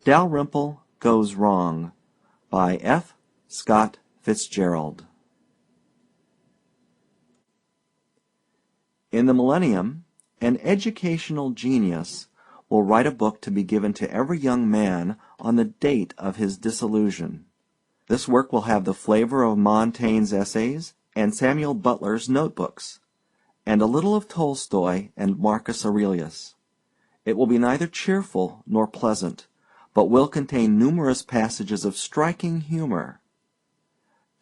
Dalyrimple Goes Wrong by F. Scott Fitzgerald. In the millennium, an educational genius will write a book to be given to every young man on the date of his dissolution. This work will have the flavor of Montaigne's essays and Samuel Butler's notebooks, and a little of Tolstoy and Marcus Aurelius. It will be neither cheerful nor pleasant, but will contain numerous passages of striking humor.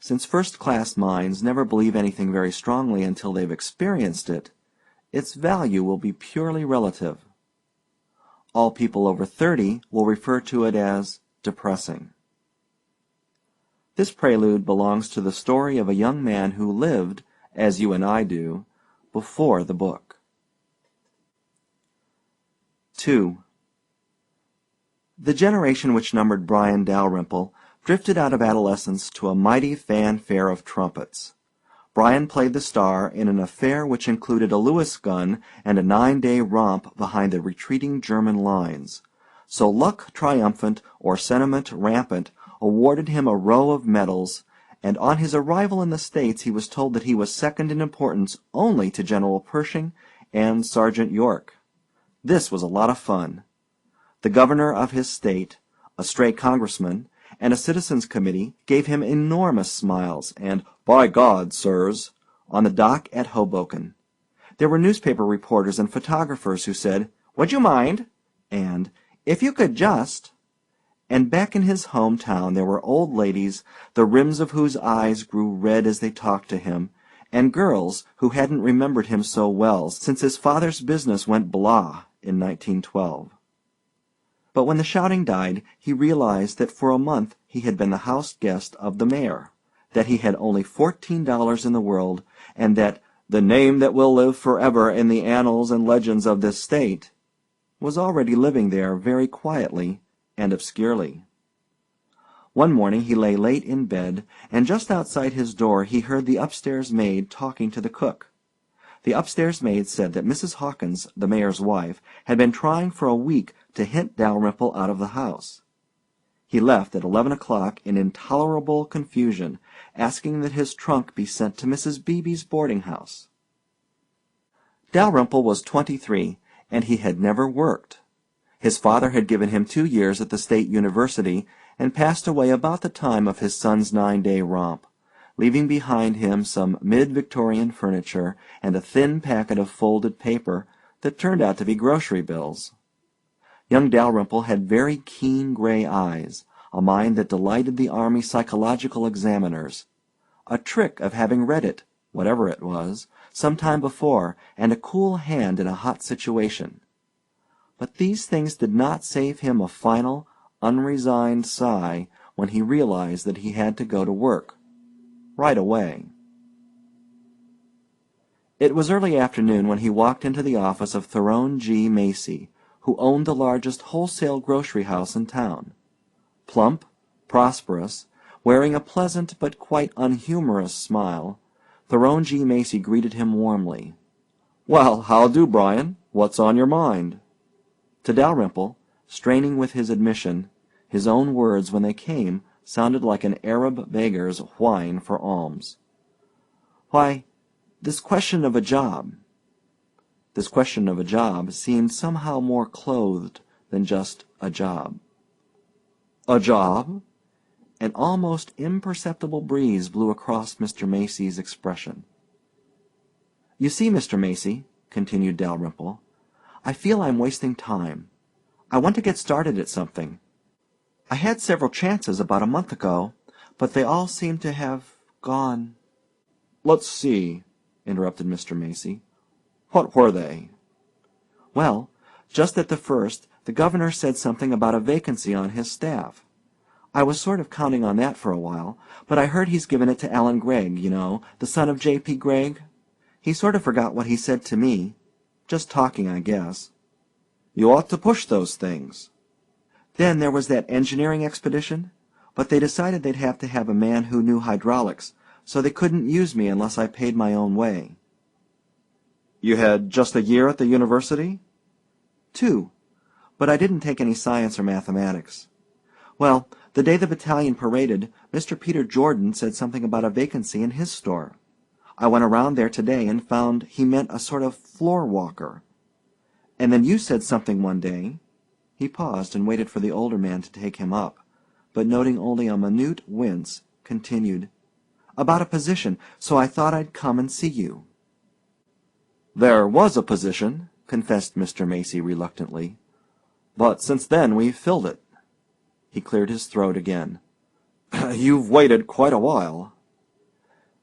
Since first-class minds never believe anything very strongly until they've experienced it, its value will be purely relative. All people over 30 will refer to it as depressing. This prelude belongs to the story of a young man who lived, as you and I do, before the book. 2. The generation which numbered Brian Dalrymple drifted out of adolescence to a mighty fanfare of trumpets. Brian played the star in an affair which included a Lewis gun and a 9-day romp behind the retreating German lines. So luck triumphant or sentiment rampant awarded him a row of medals, and on his arrival in the States he was told that he was second in importance only to General Pershing and Sergeant York. This was a lot of fun. The governor of his state, a stray congressman, and a citizens' committee gave him enormous smiles and "By God, sirs," on the dock at Hoboken. There were newspaper reporters and photographers who said, "Would you mind?" and "If you could just." And back in his hometown there were old ladies, the rims of whose eyes grew red as they talked to him, and girls who hadn't remembered him so well since his father's business went blah in 1912. But when the shouting died, he realized that for a month he had been the house guest of the mayor, that he had only $14 in the world, and that the name that will live forever in the annals and legends of this state was already living there very quietly and obscurely. One morning he lay late in bed, and just outside his door he heard the upstairs maid talking to the cook. The upstairs maid said that Mrs. Hawkins, the mayor's wife, had been trying for a week to hint Dalrymple out of the house. He left at 11 o'clock in intolerable confusion, asking that his trunk be sent to Mrs. Beebe's boarding house. Dalrymple was 23, and he had never worked. His father had given him 2 years at the State University and passed away about the time of his son's 9-day romp, leaving behind him some mid-Victorian furniture and a thin packet of folded paper that turned out to be grocery bills. Young Dalrymple had very keen gray eyes, a mind that delighted the Army psychological examiners, a trick of having read it, whatever it was, some time before, and a cool hand in a hot situation. But these things did not save him a final, unresigned sigh when he realized that he had to go to work right away. It was early afternoon when he walked into the office of Theron G. Macy, who owned the largest wholesale grocery house in town. Plump, prosperous, wearing a pleasant but quite unhumorous smile, Theron G. Macy greeted him warmly. "Well, how do, Brian? What's on your mind?" To Dalrymple, straining with his admission, his own words when they came sounded like an Arab beggar's whine for alms. "Why, this question of a job." This question of a job seemed somehow more clothed than just a job. "A job?" An almost imperceptible breeze blew across Mr. Macy's expression. "You see, Mr. Macy," continued Dalrymple, "I feel I'm wasting time. I want to get started at something. I had several chances about a month ago, but they all seem to have gone." "Let's see," interrupted Mr. Macy. "What were they?" "Well, just at the first, the governor said something about a vacancy on his staff. I was sort of counting on that for a while, but I heard he's given it to Alan Gregg, you know, the son of J.P. Gregg. He sort of forgot what he said to me. Just talking, I guess." "You ought to push those things." "Then there was that engineering expedition, but they decided they'd have to have a man who knew hydraulics, so they couldn't use me unless I paid my own way." "You had just a year at the university?" "2, but I didn't take any science or mathematics. Well, the day the battalion paraded, Mr. Peter Jordan said something about a vacancy in his store. I went around there today and found he meant a sort of floor walker. And then you said something one day." He paused and waited for the older man to take him up, but noting only a minute wince, continued, "About a position, so I thought I'd come and see you." "There was a position," confessed Mr. Macy reluctantly, "but since then we've filled it." He cleared his throat again. "You've waited quite a while."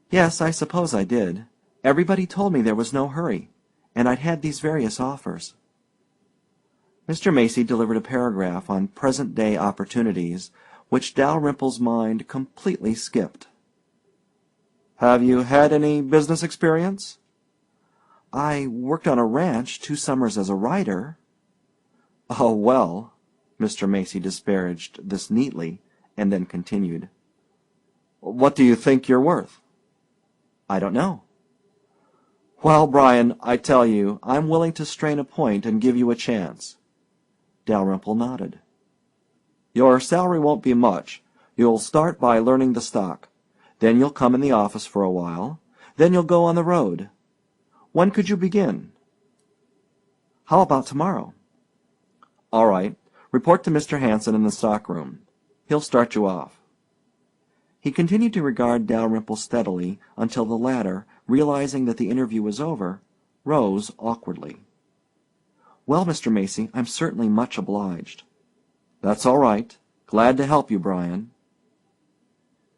"Yes, I suppose I did. Everybody told me there was no hurry, and I'd had these various offers." Mr. Macy delivered a paragraph on present-day opportunities, which Dalrymple's mind completely skipped. "Have you had any business experience?" "I worked on a ranch 2 summers as a rider." "Oh, well." Mr. Macy disparaged this neatly, and then continued, "What do you think you're worth?" "I don't know." "Well, Bryan, I tell you, I'm willing to strain a point and give you a chance." Dalrymple nodded. "Your salary won't be much. You'll start by learning the stock. Then you'll come in the office for a while. Then you'll go on the road. When could you begin?" "How about tomorrow?" "All right. Report to Mr. Hanson in the stockroom. He'll start you off." He continued to regard Dalrymple steadily until the latter, realizing that the interview was over, rose awkwardly. "Well, Mr. Macy, I'm certainly much obliged." "That's all right. Glad to help you, Bryan."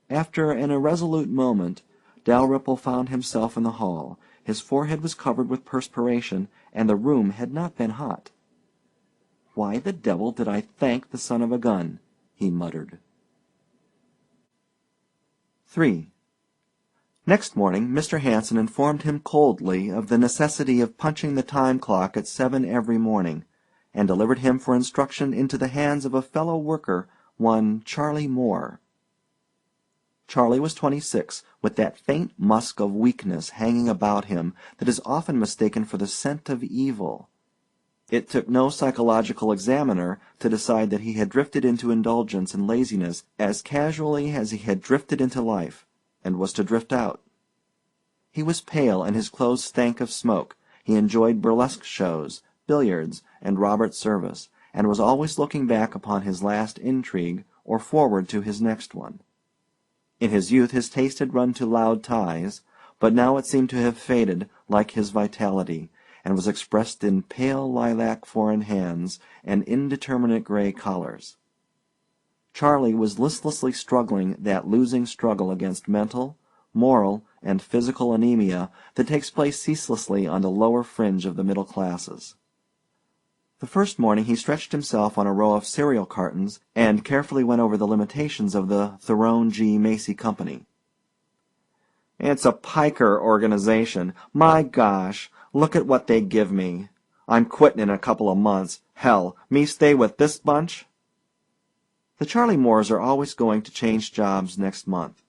After an irresolute moment, Dalrymple found himself in the hall. His forehead was covered with perspiration, and the room had not been hot. "Why the devil did I thank the son of a gun?" he muttered. 3. Next morning Mr. Hanson informed him coldly of the necessity of punching the time clock at 7 every morning, and delivered him for instruction into the hands of a fellow worker, one Charlie Moore. Charlie was 26, with that faint musk of weakness hanging about him that is often mistaken for the scent of evil. It took no psychological examiner to decide that he had drifted into indulgence and laziness as casually as he had drifted into life, and was to drift out. He was pale, and his clothes stank of smoke. He enjoyed burlesque shows, billiards, and Robert Service, and was always looking back upon his last intrigue or forward to his next one. In his youth his taste had run to loud ties, but now it seemed to have faded, like his vitality, and was expressed in pale lilac foreign hands and indeterminate gray collars. Charlie was listlessly struggling that losing struggle against mental, moral, and physical anemia that takes place ceaselessly on the lower fringe of the middle classes. The first morning he stretched himself on a row of cereal cartons and carefully went over the limitations of the Theron G. Macy Company. "It's a piker organization. My gosh, look at what they give me. I'm quitting in a couple of months. Hell, me stay with this bunch?" The Charlie Moores are always going to change jobs next month.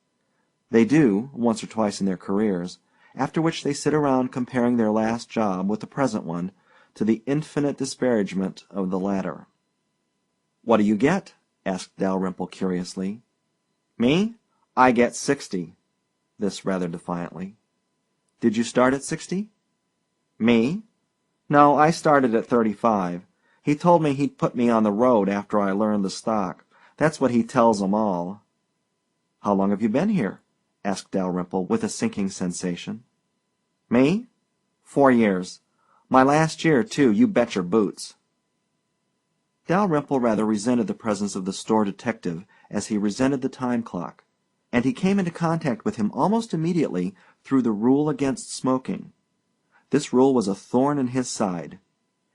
They do, once or twice in their careers, after which they sit around comparing their last job with the present one, to the infinite disparagement of the latter. "What do you get?" asked Dalrymple curiously. "Me? I get 60. This rather defiantly. "Did you start at 60? "Me? No, I started at 35. He told me he'd put me on the road after I learned the stock. That's what he tells 'em all." "How long have you been here?" asked Dalrymple, with a sinking sensation. "Me? 4 years. My last year, too, you bet your boots." Dalrymple rather resented the presence of the store detective as he resented the time clock, and he came into contact with him almost immediately through the rule against smoking. This rule was a thorn in his side.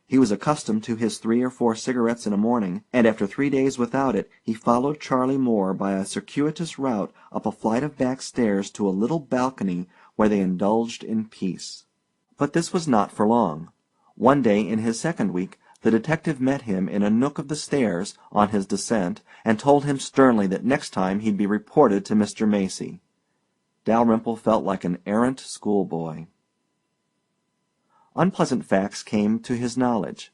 He was accustomed to his 3 or 4 cigarettes in a morning, and after 3 days without it he followed Charlie Moore by a circuitous route up a flight of back stairs to a little balcony where they indulged in peace. But this was not for long. One day in his second week the detective met him in a nook of the stairs on his descent, and told him sternly that next time he'd be reported to Mr. Macy. Dalrymple felt like an errant schoolboy. Unpleasant facts came to his knowledge.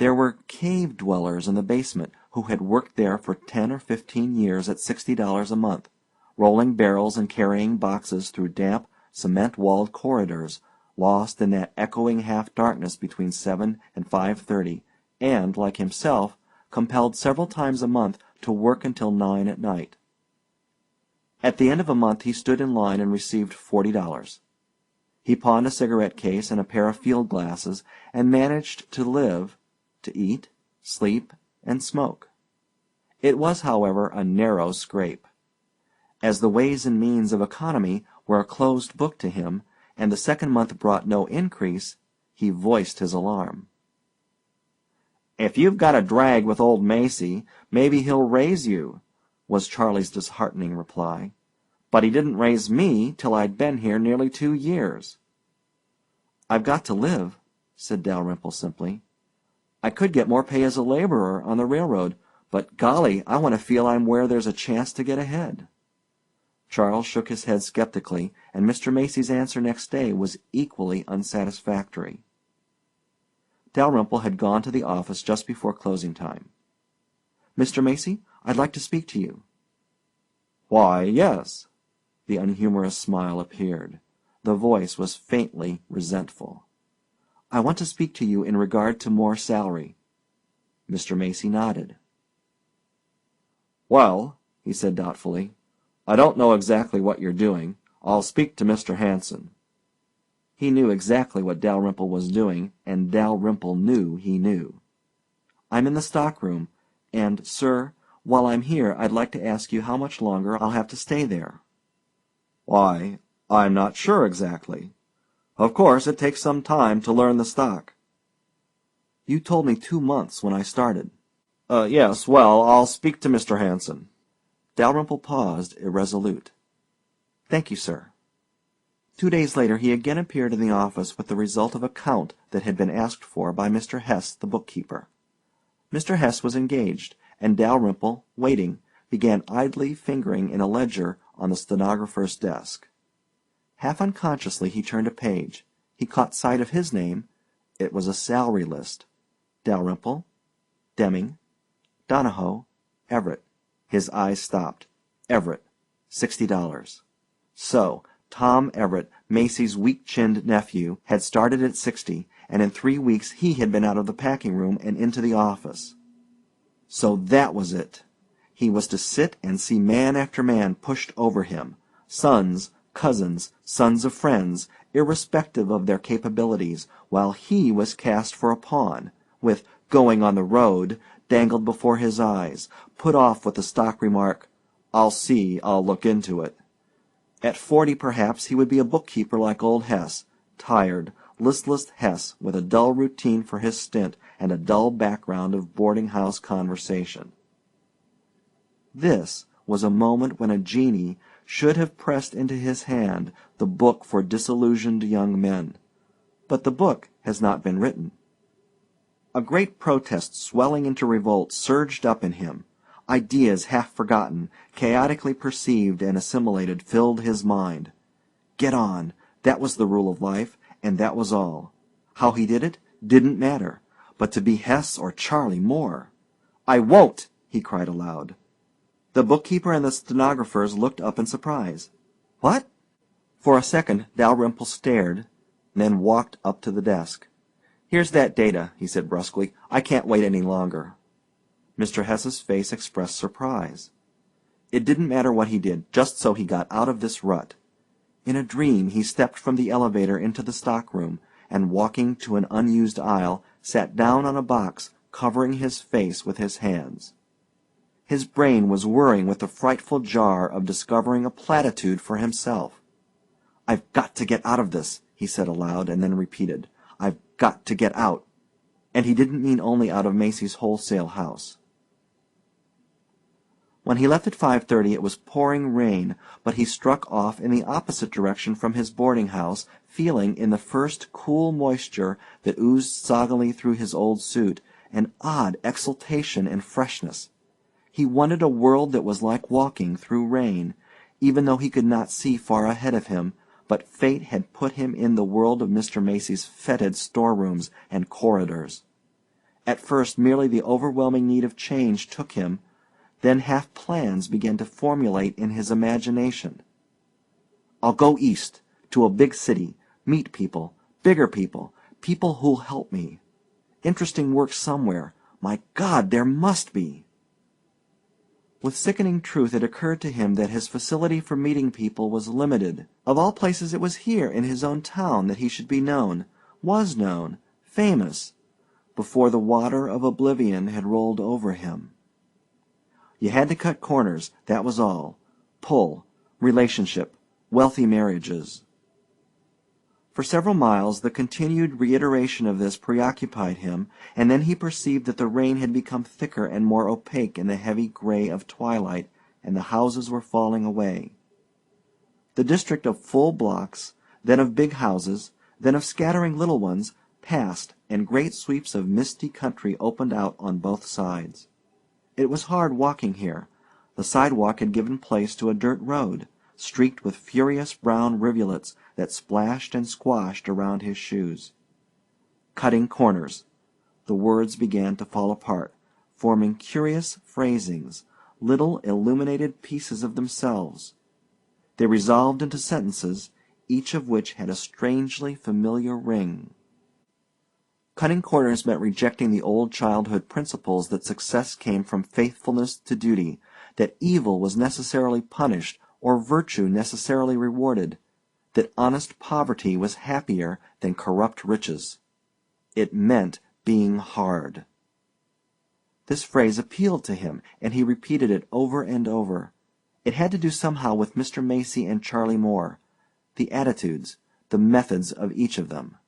There were cave dwellers in the basement who had worked there for 10 or 15 years at $60 a month, rolling barrels and carrying boxes through damp, cement-walled corridors, lost in that echoing half-darkness between 7 and 5:30, and, like himself, compelled several times a month to work until 9 at night. At the end of a month he stood in line and received $40. He pawned a cigarette case and a pair of field glasses, and managed to live, to eat, sleep, and smoke. It was, however, a narrow scrape. As the ways and means of economy were a closed book to him, and the second month brought no increase, he voiced his alarm. "If you've got a drag with old Macy, maybe he'll raise you," was Charlie's disheartening reply. "But he didn't raise me till I'd been here nearly 2 years." "I've got to live," said Dalrymple simply. "I could get more pay as a laborer on the railroad, but golly, I want to feel I'm where there's a chance to get ahead." Charles shook his head skeptically, and Mr. Macy's answer next day was equally unsatisfactory. Dalrymple had gone to the office just before closing time. "Mr. Macy, I'd like to speak to you." "Why, yes." The unhumorous smile appeared. The voice was faintly resentful. "I want to speak to you in regard to more salary." Mr. Macy nodded. "Well," he said doubtfully, "I don't know exactly what you're doing. I'll speak to Mr. Hanson." He knew exactly what Dalrymple was doing, and Dalrymple knew he knew. "I'm in the stockroom, and, sir, while I'm here I'd like to ask you how much longer I'll have to stay there." "Why, I'm not sure exactly. Of course, it takes some time to learn the stock." "You told me 2 months when I started." Yes, well, I'll speak to Mr. Hanson." Dalrymple paused, irresolute. "Thank you, sir." 2 days later he again appeared in the office with the result of a count that had been asked for by Mr. Hess, the bookkeeper. Mr. Hess was engaged, and Dalrymple, waiting, began idly fingering in a ledger on the stenographer's desk. Half unconsciously he turned a page. He caught sight of his name. It was a salary list. Dalrymple, Deming, Donahoe, Everett. His eyes stopped. Everett, $60. So, Tom Everett, Macy's weak-chinned nephew, had started at 60, and in 3 weeks he had been out of the packing room and into the office. So that was it. He was to sit and see man after man pushed over him, sons, cousins, sons of friends, irrespective of their capabilities, while he was cast for a pawn, with "going on the road" dangled before his eyes, put off with the stock remark, "I'll see, I'll look into it." At 40 perhaps he would be a bookkeeper like old Hess, tired, listless Hess with a dull routine for his stint and a dull background of boarding-house conversation. This was a moment when a genie should have pressed into his hand the book for disillusioned young men. But the book has not been written. A great protest swelling into revolt surged up in him. Ideas half forgotten, chaotically perceived and assimilated, filled his mind. Get on, that was the rule of life, and that was all. How he did it didn't matter, but to be Hess or Charlie Moore. "I won't!" he cried aloud. The bookkeeper and the stenographers looked up in surprise. "What?" For a second Dalrymple stared, then walked up to the desk. "Here's that data," he said brusquely. "I can't wait any longer." Mr. Hess's face expressed surprise. It didn't matter what he did, just so he got out of this rut. In a dream he stepped from the elevator into the stockroom, and walking to an unused aisle, sat down on a box, covering his face with his hands. His brain was whirring with the frightful jar of discovering a platitude for himself. "I've got to get out of this," he said aloud, and then repeated, "I've got to get out." And he didn't mean only out of Macy's wholesale house. When he left at 5:30 it was pouring rain, but he struck off in the opposite direction from his boarding-house, feeling, in the first cool moisture that oozed soggily through his old suit, an odd exultation and freshness. He wanted a world that was like walking through rain, even though he could not see far ahead of him, but fate had put him in the world of Mr. Macy's fetid storerooms and corridors. At first merely the overwhelming need of change took him, then half plans began to formulate in his imagination. I'll go east, to a big city, meet people, bigger people, people who'll help me. Interesting work somewhere. My God, there must be! With sickening truth it occurred to him that his facility for meeting people was limited. Of all places it was here in his own town that he should be known, was known, famous, before the water of oblivion had rolled over him. You had to cut corners, that was all. Pull, relationship, wealthy marriages. For several miles the continued reiteration of this preoccupied him, and then he perceived that the rain had become thicker and more opaque in the heavy gray of twilight, and the houses were falling away. The district of full blocks, then of big houses, then of scattering little ones, passed, and great sweeps of misty country opened out on both sides. It was hard walking here. The sidewalk had given place to a dirt road, streaked with furious brown rivulets that splashed and squashed around his shoes. Cutting corners. The words began to fall apart, forming curious phrasings, little illuminated pieces of themselves. They resolved into sentences, each of which had a strangely familiar ring. Cutting corners meant rejecting the old childhood principles that success came from faithfulness to duty, that evil was necessarily punished or virtue necessarily rewarded, that honest poverty was happier than corrupt riches. It meant being hard. This phrase appealed to him, and he repeated it over and over. It had to do somehow with Mr. Macy and Charlie Moore, the attitudes, the methods of each of them.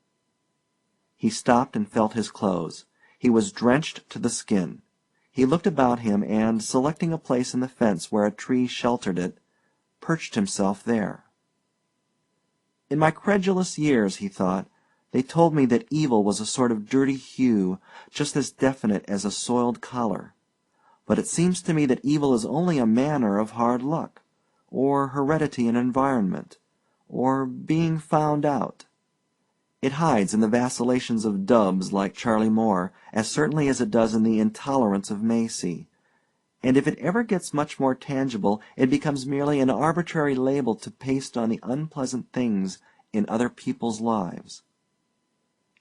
He stopped and felt his clothes. He was drenched to the skin. He looked about him and, selecting a place in the fence where a tree sheltered it, perched himself there. In my credulous years, he thought, they told me that evil was a sort of dirty hue, just as definite as a soiled collar. But it seems to me that evil is only a manner of hard luck, or heredity and environment, or being found out. It hides in the vacillations of dubs like Charlie Moore as certainly as it does in the intolerance of Macy, and if it ever gets much more tangible it becomes merely an arbitrary label to paste on the unpleasant things in other people's lives.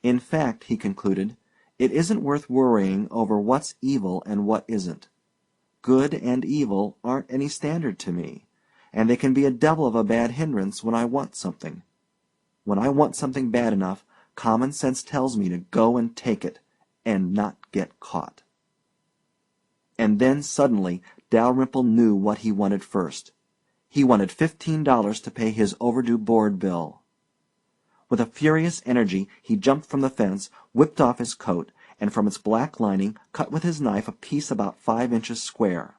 In fact, he concluded, it isn't worth worrying over what's evil and what isn't. Good and evil aren't any standard to me, and they can be a devil of a bad hindrance when I want something. When I want something bad enough, common sense tells me to go and take it, and not get caught. And then suddenly Dalrymple knew what he wanted first. He wanted $15 to pay his overdue board bill. With a furious energy he jumped from the fence, whipped off his coat, and from its black lining cut with his knife a piece about 5 inches square.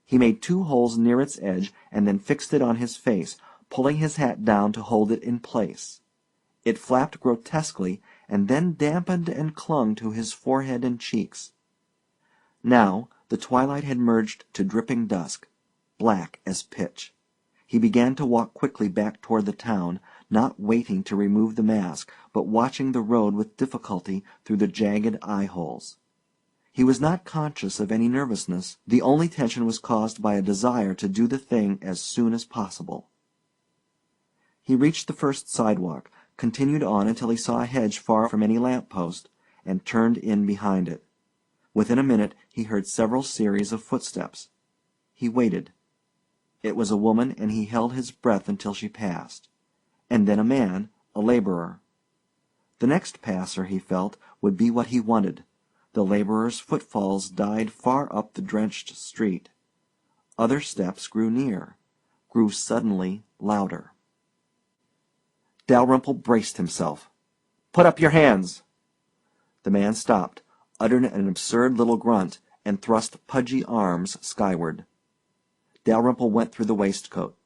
He made 2 holes near its edge and then fixed it on his face, pulling his hat down to hold it in place. It flapped grotesquely and then dampened and clung to his forehead and cheeks. Now the twilight had merged to dripping dusk, black as pitch. He began to walk quickly back toward the town, not waiting to remove the mask, but watching the road with difficulty through the jagged eye-holes. He was not conscious of any nervousness. The only tension was caused by a desire to do the thing as soon as possible. He reached the first sidewalk, continued on until he saw a hedge far from any lamp-post, and turned in behind it. Within a minute he heard several series of footsteps. He waited. It was a woman, and he held his breath until she passed. And then a man, a laborer. The next passer, he felt, would be what he wanted. The laborer's footfalls died far up the drenched street. Other steps grew near, grew suddenly louder. Dalrymple braced himself. "Put up your hands!" The man stopped, uttered an absurd little grunt, and thrust pudgy arms skyward. Dalrymple went through the waistcoat.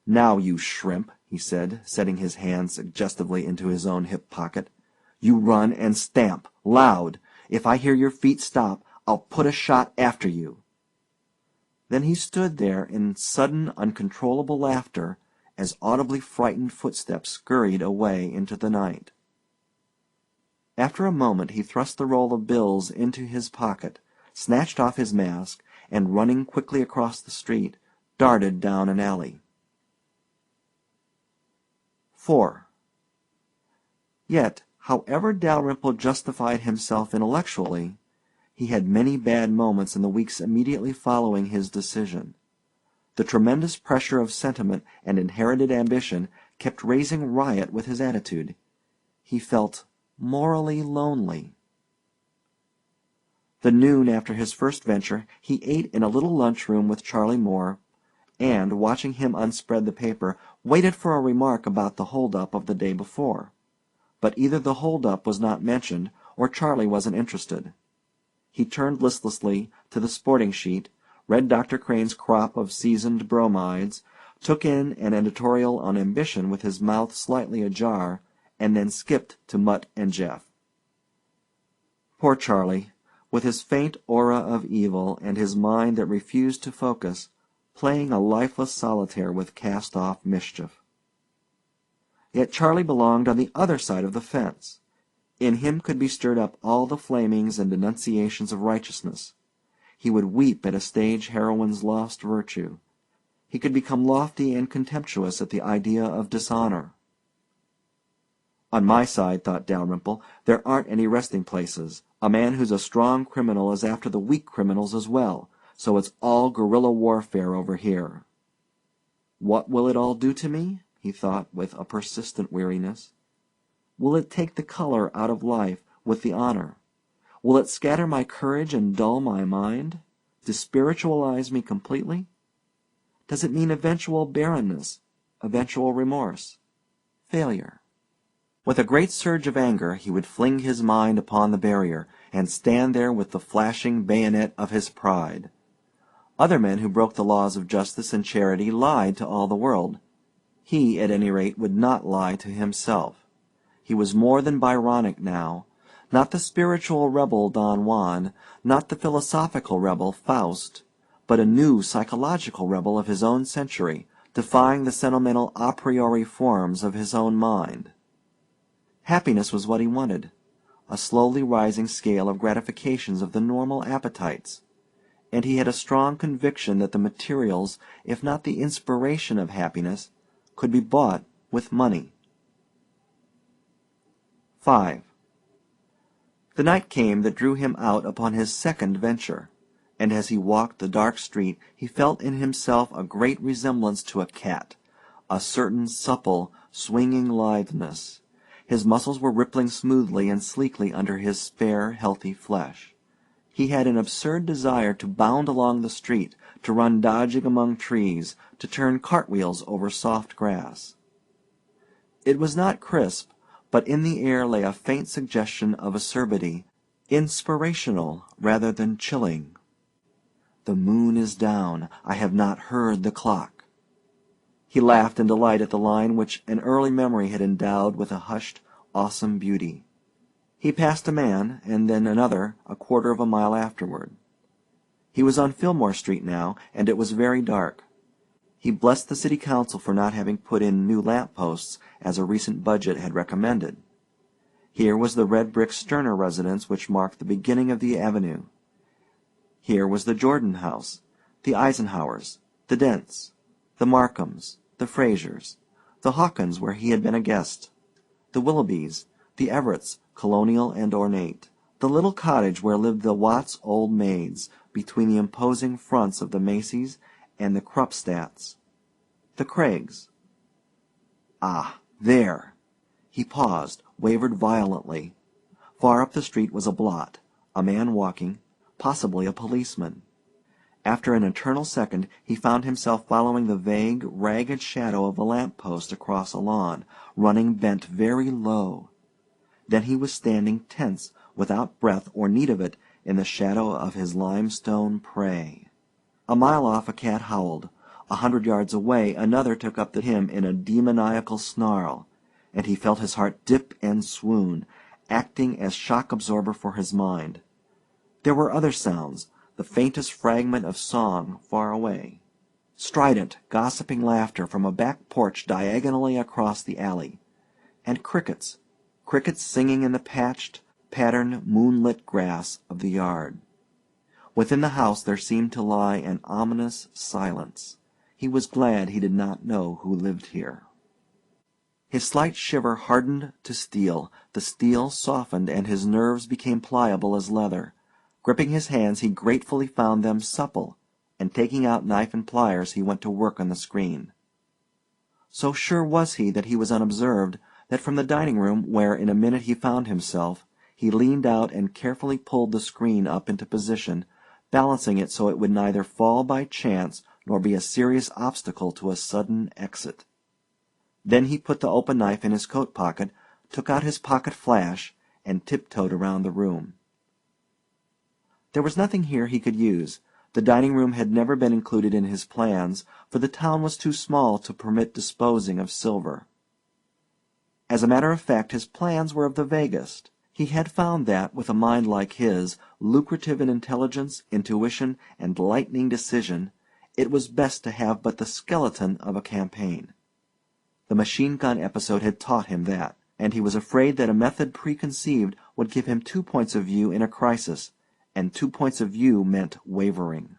"Now, you shrimp," he said, setting his hand suggestively into his own hip pocket. "You run and stamp, loud. If I hear your feet stop, I'll put a shot after you." Then he stood there in sudden uncontrollable laughter as audibly frightened footsteps scurried away into the night. After a moment he thrust the roll of bills into his pocket, snatched off his mask, and running quickly across the street, darted down an alley. 4. Yet, however Dalrymple justified himself intellectually, he had many bad moments in the weeks immediately following his decision. The tremendous pressure of sentiment and inherited ambition kept raising riot with his attitude. He felt morally lonely. The noon after his first venture he ate in a little lunchroom with Charlie Moore, and, watching him unspread the paper, waited for a remark about the hold-up of the day before. But either the hold-up was not mentioned, or Charlie wasn't interested. He turned listlessly to the sporting sheet, read Dr. Crane's crop of seasoned bromides, took in an editorial on ambition with his mouth slightly ajar, and then skipped to Mutt and Jeff. Poor Charlie, with his faint aura of evil and his mind that refused to focus, playing a lifeless solitaire with cast-off mischief. Yet Charlie belonged on the other side of the fence. In him could be stirred up all the flamings and denunciations of righteousness. He would weep at a stage heroine's lost virtue. He could become lofty and contemptuous at the idea of dishonor. On my side, thought Dalrymple, there aren't any resting places. A man who's a strong criminal is after the weak criminals as well, so it's all guerrilla warfare over here. What will it all do to me? He thought with a persistent weariness. Will it take the color out of life with the honor? Will it scatter my courage and dull my mind? Despiritualize me completely? Does it mean eventual barrenness, eventual remorse, failure? With a great surge of anger he would fling his mind upon the barrier, and stand there with the flashing bayonet of his pride. Other men who broke the laws of justice and charity lied to all the world. He, at any rate, would not lie to himself. He was more than Byronic now, not the spiritual rebel Don Juan, not the philosophical rebel Faust, but a new psychological rebel of his own century, defying the sentimental a priori forms of his own mind. Happiness was what he wanted, a slowly rising scale of gratifications of the normal appetites, and he had a strong conviction that the materials, if not the inspiration of happiness, could be bought with money. 5. The night came that drew him out upon his second venture, and as he walked the dark street he felt in himself a great resemblance to a cat, a certain supple, swinging litheness. His muscles were rippling smoothly and sleekly under his spare, healthy flesh. He had an absurd desire to bound along the street, to run dodging among trees, to turn cartwheels over soft grass. It was not crisp, but in the air lay a faint suggestion of acerbity, inspirational rather than chilling. The moon is down. I have not heard the clock. He laughed in delight at the line which an early memory had endowed with a hushed, awesome beauty. He passed a man, and then another, a quarter of a mile afterward. He was on Fillmore Street now, and it was very dark. He blessed the city council for not having put in new lamp-posts, as a recent budget had recommended. Here was the red brick Sterner residence which marked the beginning of the avenue. Here was the Jordan house, the Eisenhowers, the Dents, the Markhams, the Frasers, the Hawkins where he had been a guest, the Willoughbys, the Everetts, colonial and ornate, the little cottage where lived the Watts old maids, between the imposing fronts of the Macys and the Krupstadts, the Craigs. Ah, there! He paused, wavered violently. Far up the street was a blot, a man walking, possibly a policeman. After an eternal second he found himself following the vague, ragged shadow of a lamp-post across a lawn, running bent very low. Then he was standing tense, without breath or need of it, in the shadow of his limestone prey. A mile off a cat howled. 100 yards away another took up the hymn in a demoniacal snarl, and he felt his heart dip and swoon, acting as shock-absorber for his mind. There were other sounds, the faintest fragment of song far away. Strident, gossiping laughter from a back porch diagonally across the alley. And crickets singing in the patched, patterned, moonlit grass of the yard. Within the house there seemed to lie an ominous silence. He was glad he did not know who lived here. His slight shiver hardened to steel, the steel softened, and his nerves became pliable as leather. Gripping his hands, he gratefully found them supple, and taking out knife and pliers, he went to work on the screen. So sure was he that he was unobserved, that from the dining room, where in a minute he found himself, he leaned out and carefully pulled the screen up into position, balancing it so it would neither fall by chance nor be a serious obstacle to a sudden exit. Then he put the open knife in his coat pocket, took out his pocket flash, and tiptoed around the room. There was nothing here he could use. The dining room had never been included in his plans, for the town was too small to permit disposing of silver. As a matter of fact, his plans were of the vaguest. He had found that, with a mind like his, lucrative in intelligence, intuition, and lightning decision, it was best to have but the skeleton of a campaign. The machine-gun episode had taught him that, and he was afraid that a method preconceived would give him 2 points of view in a crisis, and 2 points of view meant wavering.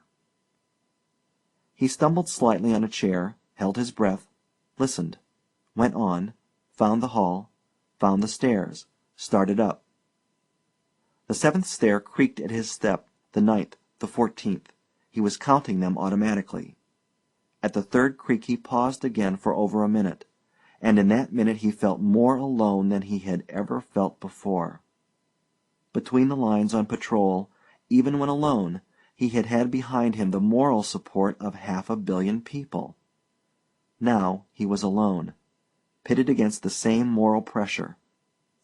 He stumbled slightly on a chair, held his breath, listened, went on, found the hall, found the stairs, started up. The 7th stair creaked at his step, the 9th, the 14th. He was counting them automatically. At the 3rd creak he paused again for over a minute, and in that minute he felt more alone than he had ever felt before. Between the lines on patrol, even when alone, he had had behind him the moral support of 500 million people. Now he was alone, pitted against the same moral pressure.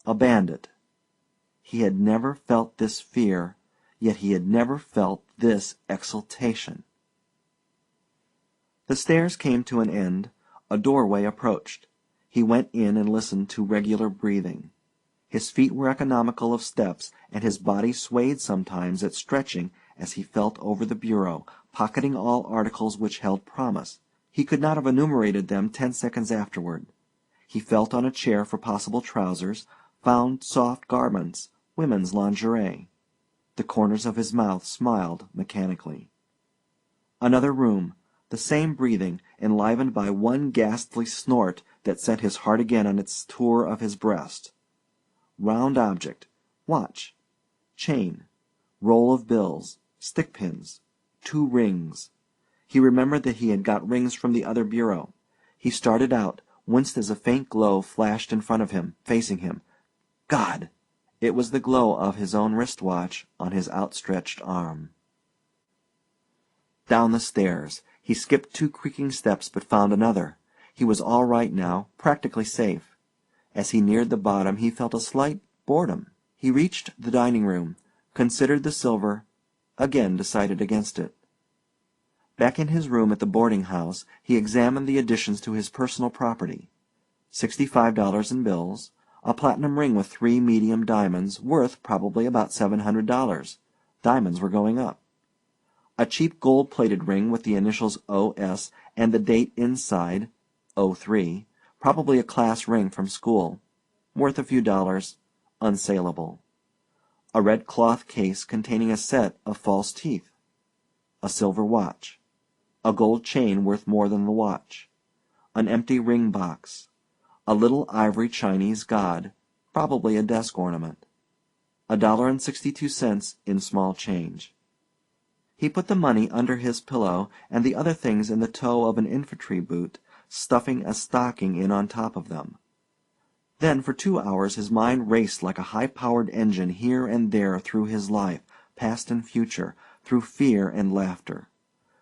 A bandit. He had never felt this fear, yet he had never felt this exultation. The stairs came to an end. A doorway approached. He went in and listened to regular breathing. His feet were economical of steps, and his body swayed sometimes at stretching as he felt over the bureau, pocketing all articles which held promise. He could not have enumerated them 10 seconds afterward. He felt on a chair for possible trousers, found soft garments, women's lingerie. The corners of his mouth smiled mechanically. Another room, the same breathing, enlivened by one ghastly snort that sent his heart again on its tour of his breast. Round object, watch, chain, roll of bills, stick pins, 2 rings. He remembered that he had got rings from the other bureau. He started out, winced as a faint glow flashed in front of him, facing him. God! It was the glow of his own wrist-watch on his outstretched arm. Down the stairs. He skipped 2 creaking steps, but found another. He was all right now, practically safe. As he neared the bottom, he felt a slight boredom. He reached the dining room, considered the silver, again decided against it. Back in his room at the boarding house, he examined the additions to his personal property. $65 in bills, a platinum ring with 3 medium diamonds, worth probably about $700. Diamonds were going up. A cheap gold-plated ring with the initials O.S. and the date inside, '03, probably a class ring from school, worth a few dollars, unsaleable. A red cloth case containing a set of false teeth. A silver watch. A gold chain worth more than the watch. An empty ring box. A little ivory Chinese god, probably a desk ornament. $1.62 in small change. He put the money under his pillow and the other things in the toe of an infantry boot, stuffing a stocking in on top of them. Then for 2 hours his mind raced like a high-powered engine here and there through his life, past and future, through fear and laughter.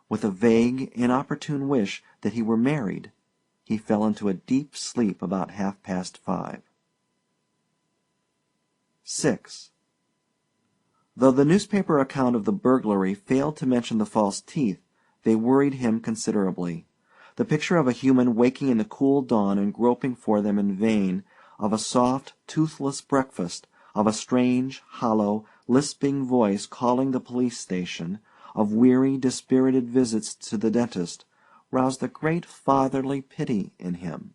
With a vague, inopportune wish that he were married, he fell into a deep sleep about 5:30. 6. Though the newspaper account of the burglary failed to mention the false teeth, they worried him considerably. The picture of a human waking in the cool dawn and groping for them in vain, of a soft, toothless breakfast, of a strange, hollow, lisping voice calling the police station, of weary, dispirited visits to the dentist, roused a great fatherly pity in him.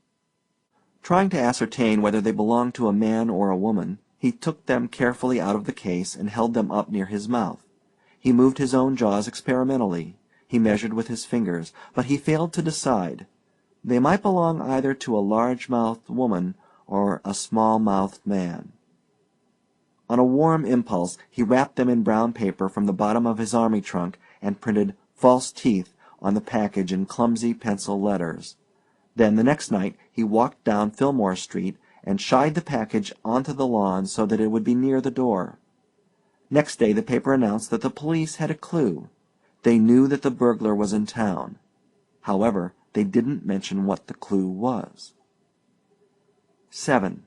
Trying to ascertain whether they belonged to a man or a woman, He took them carefully out of the case and held them up near his mouth. He moved his own jaws experimentally. He measured with his fingers, but he failed to decide. They might belong either to a large-mouthed woman or a small-mouthed man. On a warm impulse, he wrapped them in brown paper from the bottom of his army trunk and printed "false teeth" on the package in clumsy pencil letters. Then the next night he walked down Fillmore Street and shied the package onto the lawn so that it would be near the door. Next day the paper announced that the police had a clue. They knew that the burglar was in town. However, they didn't mention what the clue was. 7.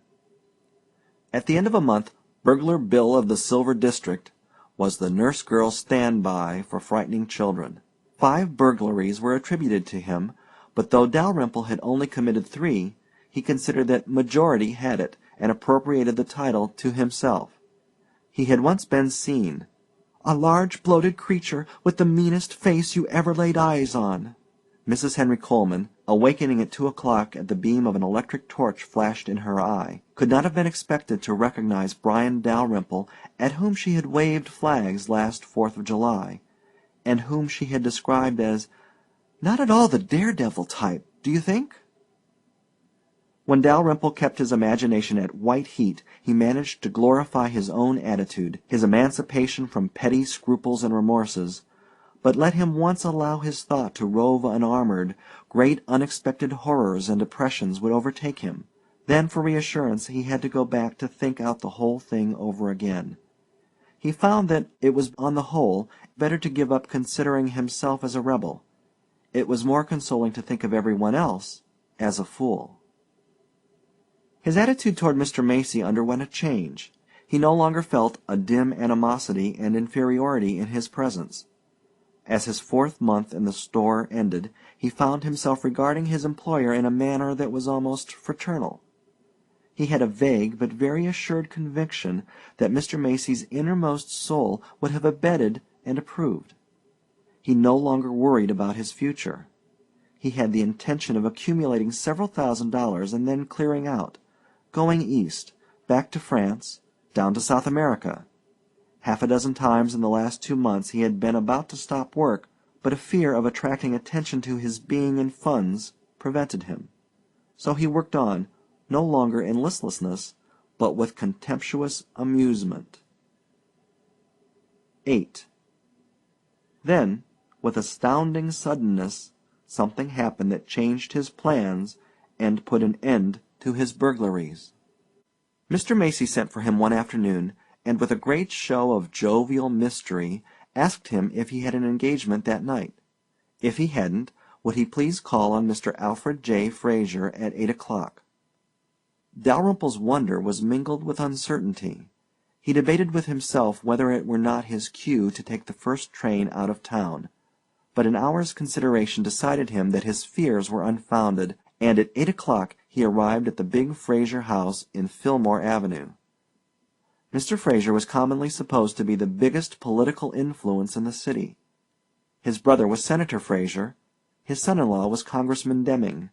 At the end of a month, Burglar Bill of the Silver District was the nurse girl's stand-by for frightening children. 5 burglaries were attributed to him, but though Dalrymple had only committed 3, he considered that majority had it, and appropriated the title to himself. He had once been seen, "a large bloated creature with the meanest face you ever laid eyes on." Mrs. Henry Coleman, awakening at 2 o'clock at the beam of an electric torch flashed in her eye, could not have been expected to recognize Brian Dalrymple, at whom she had waved flags last 4th of July, and whom she had described as "not at all the daredevil type, do you think?" When Dalrymple kept his imagination at white heat, he managed to glorify his own attitude, his emancipation from petty scruples and remorses. But let him once allow his thought to rove unarmored, great unexpected horrors and depressions would overtake him. Then for reassurance he had to go back to think out the whole thing over again. He found that it was on the whole better to give up considering himself as a rebel. It was more consoling to think of everyone else as a fool. His attitude toward Mr. Macy underwent a change. He no longer felt a dim animosity and inferiority in his presence. As his 4th month in the store ended, he found himself regarding his employer in a manner that was almost fraternal. He had a vague but very assured conviction that Mr. Macy's innermost soul would have abetted and approved. He no longer worried about his future. He had the intention of accumulating several $1,000s and then clearing out, going east, back to France, down to South America. Half a dozen times in the last 2 months he had been about to stop work, but a fear of attracting attention to his being in funds prevented him. So he worked on, no longer in listlessness, but with contemptuous amusement. 8. Then, with astounding suddenness, something happened that changed his plans and put an end to his burglaries. Mr. Macy sent for him one afternoon, and with a great show of jovial mystery asked him if he had an engagement that night. If he hadn't, would he please call on Mr. Alfred J. Fraser at 8 o'clock. Dalrymple's wonder was mingled with uncertainty. He debated with himself whether it were not his cue to take the first train out of town, but an hour's consideration decided him that his fears were unfounded, and at 8 o'clock he arrived at the big Fraser house in Fillmore Avenue. Mr. Fraser was commonly supposed to be the biggest political influence in the city. His brother was Senator Fraser, his son-in-law was Congressman Deming,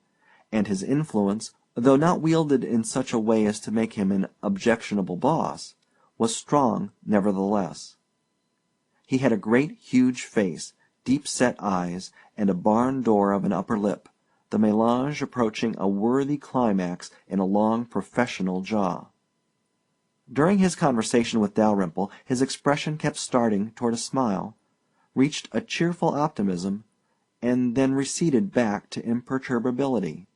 and his influence, though not wielded in such a way as to make him an objectionable boss, was strong nevertheless. He had a great huge face, deep-set eyes, and a barn door of an upper lip, the mélange approaching a worthy climax in a long professional jaw. During his conversation with Dalrymple his expression kept starting toward a smile, reached a cheerful optimism, and then receded back to imperturbability.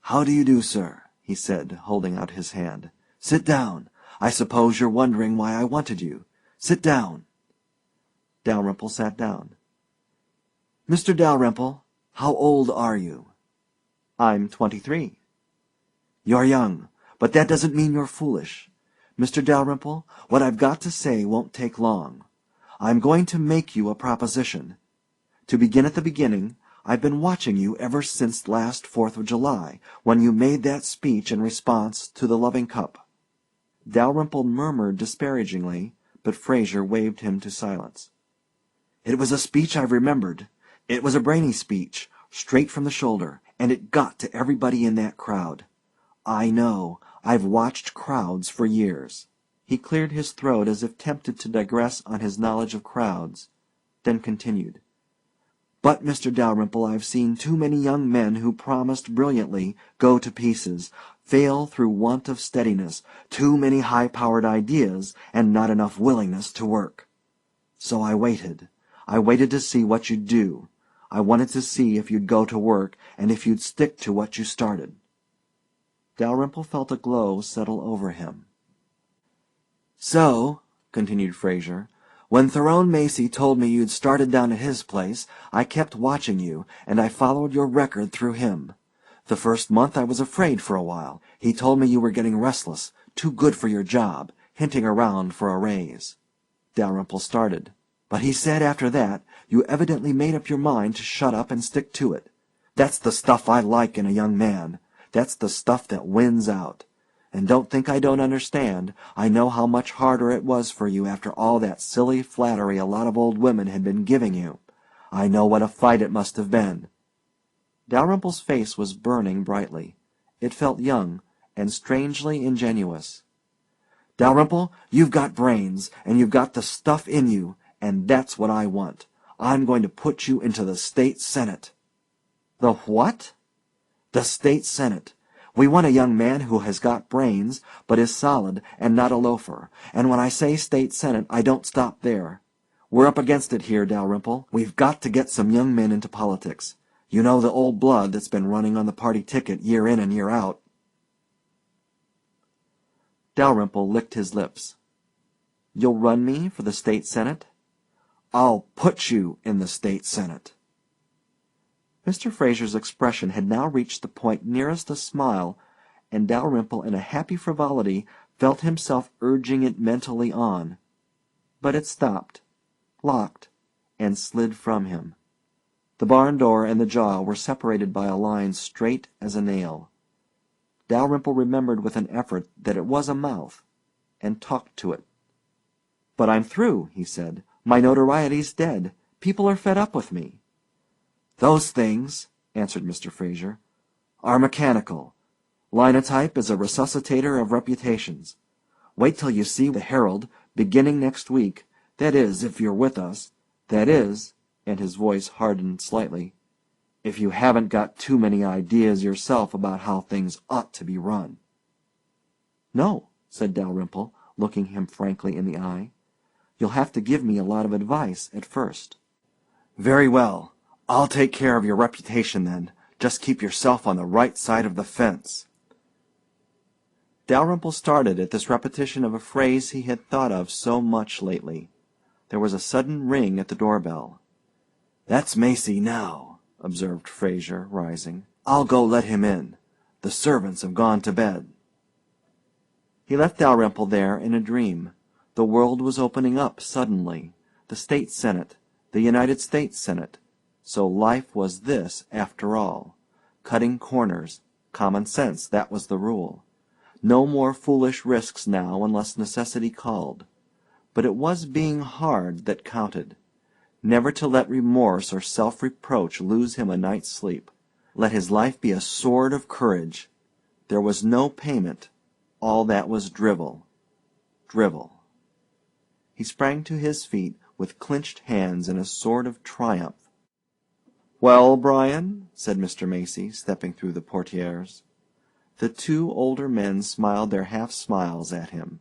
"How do you do, sir?" he said, holding out his hand. "Sit down. I suppose you're wondering why I wanted you. Sit down." Dalrymple sat down. "Mr. Dalrymple, how old are you?" "I'm 23. "You're young, but that doesn't mean you're foolish. Mr. Dalrymple, what I've got to say won't take long. I'm going to make you a proposition. To begin at the beginning, I've been watching you ever since last 4th of July, when you made that speech in response to the loving cup." Dalrymple murmured disparagingly, but Fraser waved him to silence. "It was a speech I've remembered. It was a brainy speech, straight from the shoulder, and it got to everybody in that crowd. I know. I've watched crowds for years." He cleared his throat as if tempted to digress on his knowledge of crowds, then continued. But, Mr. Dalrymple, I've seen too many young men who promised brilliantly go to pieces, fail through want of steadiness, too many high-powered ideas, and not enough willingness to work. So I waited. I waited to see what you'd do. I wanted to see if you'd go to work, and if you'd stick to what you started. Dalrymple felt a glow settle over him. So, continued Fraser, when Tyrone Macy told me you'd started down at his place, I kept watching you, and I followed your record through him. The first month I was afraid for a while. He told me you were getting restless, too good for your job, hinting around for a raise. Dalrymple started. But he said after that, you evidently made up your mind to shut up and stick to it. That's the stuff I like in a young man. That's the stuff that wins out. And don't think I don't understand. I know how much harder it was for you after all that silly flattery a lot of old women had been giving you. I know what a fight it must have been. Dalrymple's face was burning brightly. It felt young and strangely ingenuous. Dalrymple, you've got brains, and you've got the stuff in you, and that's what I want. I'm going to put you into the State Senate. The what? The State Senate. We want a young man who has got brains, but is solid and not a loafer. And when I say State Senate, I don't stop there. We're up against it here, Dalrymple. We've got to get some young men into politics. You know, the old blood that's been running on the party ticket year in and year out. Dalrymple licked his lips. You'll run me for the State Senate? I'll put you in the State Senate. Mr. Fraser's expression had now reached the point nearest a smile, and Dalrymple, in a happy frivolity, felt himself urging it mentally on. But it stopped, locked, and slid from him. The barn door and the jaw were separated by a line straight as a nail. Dalrymple remembered with an effort that it was a mouth, and talked to it. But I'm through, he said. My notoriety's dead. People are fed up with me. Those things, answered Mr. Fraser, are mechanical. Linotype is a resuscitator of reputations. Wait till you see the Herald, beginning next week. That is, if you're with us. That is, and his voice hardened slightly, if you haven't got too many ideas yourself about how things ought to be run. No, said Dalrymple, looking him frankly in the eye. You'll have to give me a lot of advice at first. Very well. I'll take care of your reputation then. Just keep yourself on the right side of the fence. Dalrymple started at this repetition of a phrase he had thought of so much lately. There was a sudden ring at the doorbell. That's Macy now, observed Fraser, rising. I'll go let him in. The servants have gone to bed. He left Dalrymple there in a dream. The world was opening up suddenly. The State Senate, the United States Senate. So life was this, after all. Cutting corners. Common sense, that was the rule. No more foolish risks now unless necessity called. But it was being hard that counted. Never to let remorse or self-reproach lose him a night's sleep. Let his life be a sword of courage. There was no payment. All that was drivel. Drivel. He sprang to his feet with clenched hands and a sort of triumph. Well, Brian, said Mr. Macy, stepping through the portieres. The two older men smiled their half-smiles at him.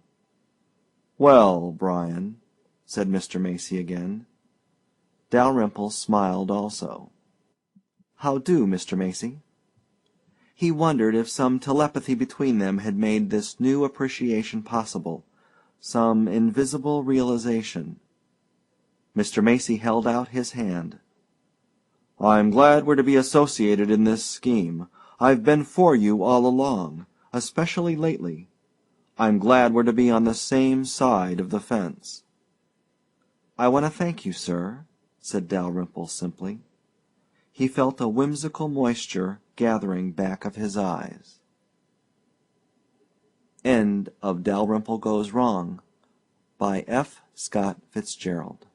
Well, Brian, said Mr. Macy again. Dalrymple smiled also. How do, Mr. Macy? He wondered if some telepathy between them had made this new appreciation possible, some invisible realization. Mr. Macy held out his hand. I'm glad we're to be associated in this scheme. I've been for you all along, especially lately. I'm glad we're to be on the same side of the fence. I want to thank you, sir, said Dalrymple simply. He felt a whimsical moisture gathering back of his eyes. End of Dalyrimple Goes Wrong by F. Scott Fitzgerald.